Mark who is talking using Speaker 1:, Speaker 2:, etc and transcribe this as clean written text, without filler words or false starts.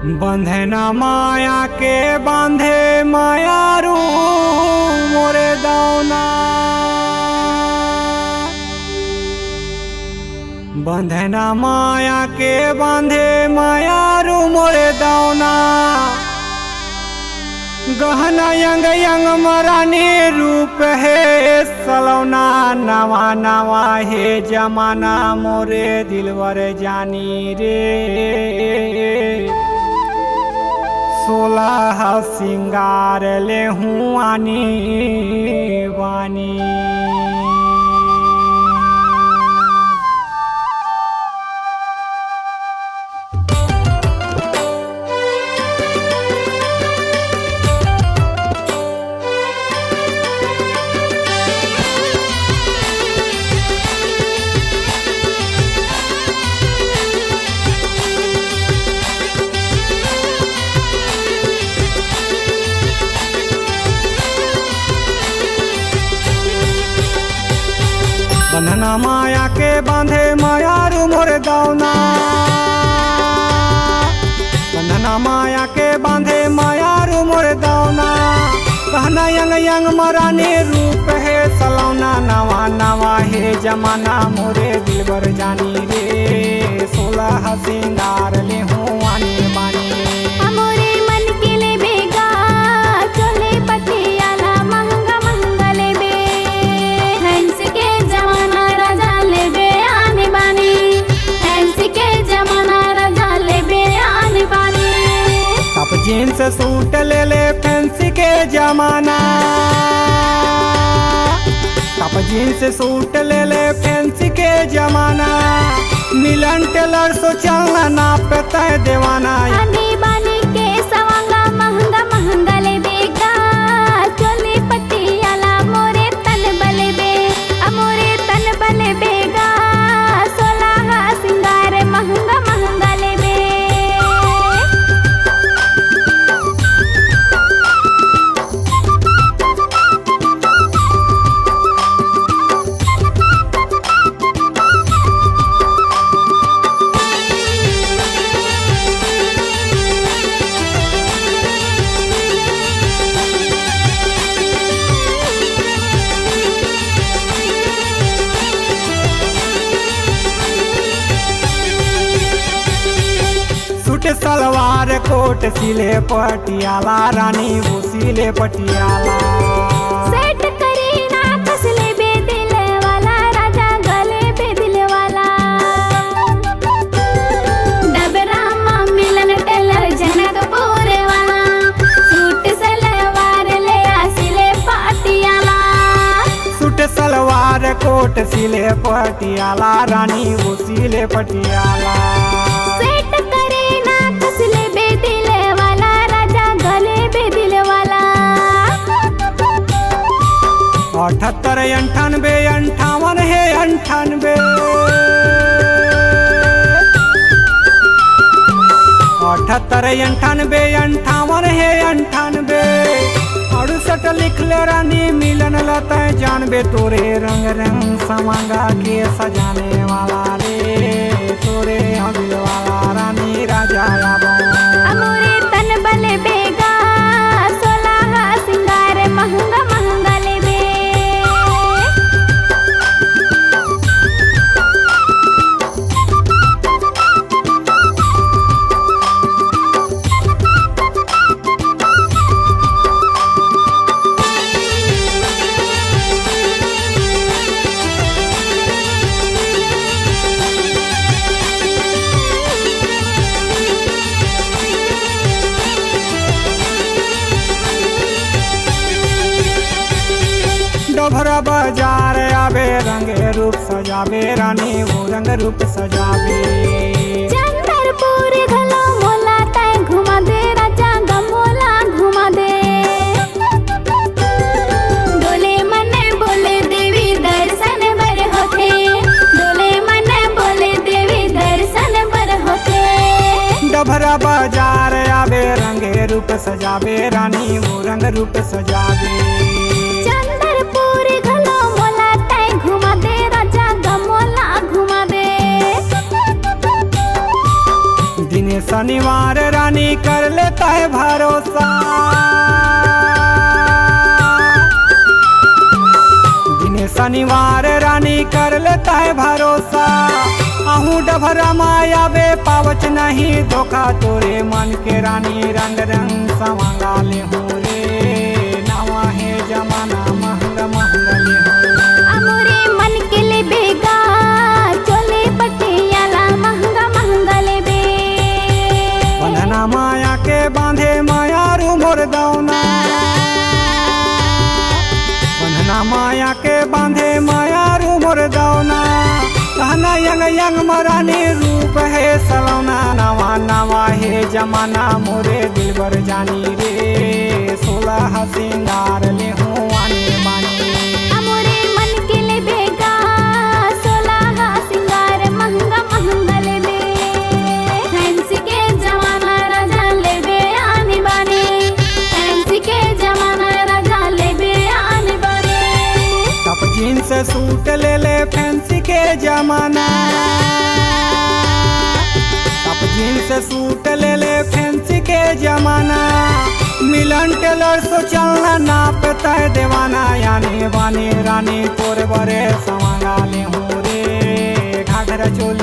Speaker 1: बंधे न माया के बांधे मायारू मोरे दावना। बंधे न माया के बांधे मायारू मोरे दावना। गहना यंग यंग मरानी रूप है सलौना। नवा नवा है जमाना मोरे दिलवर जानी रे। 16 सिंगार ले हूँ आनी बानी। बंधना माया के बांधे मायारू मोरे दावना। बंधना माया के बांधे मायारू मोरे दावना। कहना यंग यंग मरानी रूप है सलौना। नवा नवा है जमाना मोरे दिलबर जानी रे। 16 सिंगार ले हूँ आनी बानी। जीन्स सूट ले ले फैंसी के जमाना। टप जीन्स सूट ले ले फैंसी के जमाना। मिलन टेलर सो चलना ना पे देवाना।
Speaker 2: आनी बानी के सवांगा महंगा महंगा ले बेगा। चोली पटियाला मोरे तन बले बे। मोरे तन बले बेगा। 16 सिंगार महंगा महंगा ले बे।
Speaker 1: सलवार कोट सिले पटियाला। रानी वो सिले पटियाला।
Speaker 2: सेट करीना कसले बे दिल वाला। राजा गले बे दिल वाला। डबरामा मिलन टेलर जनकपुर वाला। सूट सलवार ले सिले पटियाला।
Speaker 1: सूट सलवार कोट सिले पटियाला। रानी वो सिले पटियाला।
Speaker 2: सेट करीना कसले बे दिल वाला। राजा गले बे दिल वाला।
Speaker 1: 78 98 58 है 98। 78 98 58 है 98। 68 लिख ले रानी मिलन लता जानबे। तोरे रंग रंग समांगा के सजाने वाला रे। तोरे दिल वाला रानी राजा
Speaker 2: मोरे तन बले बेगा। 16 सिंगार महंगा महंगा ले बे।
Speaker 1: डोभरा बाजार आवे रंगे रूप सजावे। रानी वो रंग रूप सजावे।
Speaker 2: चंदरपुर घलो मोला तय घुमा दे। राजा गमोला घुमा दे। डोले मने बोले देवी दर्शन बर होते। डोले मने बोले देवी दर्शन बर होते।
Speaker 1: डोभरा बाजार आवे रंगे रूप सजावे। रानी वो रंग रूप सजावे।
Speaker 2: चंदरपुर घलो मोला तय घुमा दे। राजा गमोला घुमा दे।
Speaker 1: दिनेश शनिवार रानी कर लेता है भरोसा, दिन शनिवार रानी कर लेता है भरोसा। आहू डभरा माया बे पावच नहीं धोखा तोरे मन के रानी रंग रंग सवांगा ले हो रे नवा है जमाना महंगा महंगा ले हो।
Speaker 2: अमोरे मन के ले बेगा चोले पटियाला महंगा महंगा ले बे।
Speaker 1: बंधना माया के बांधे माया रू मोर दौना, बंधना माया के बांधे माया रू मोर दौना। कहना यंग यंग मरानी रूप है सलौना, नवा नवा है जमाना मोरे दिलबर जानी रे 16 सिंगार ले हूँ आने बानी।
Speaker 2: अमोरे मन के ले बेगा 16 सिंगार महंगा महंगा ले बे। फैंसी के जमाना राजा ले बे आने बाने, फैंसी के जमाना राजा ले बे आने बाने।
Speaker 1: टप जीन्स सूट ले ले फैंसी के जमाना, टप जीन्स सूट ले ले फैंसी के जमाना। मिलन टेलर सो चलना नापता है देवाना, यानी बानी रानी तोर बरे सवांगा ले हूँ रे घाघरा चोली।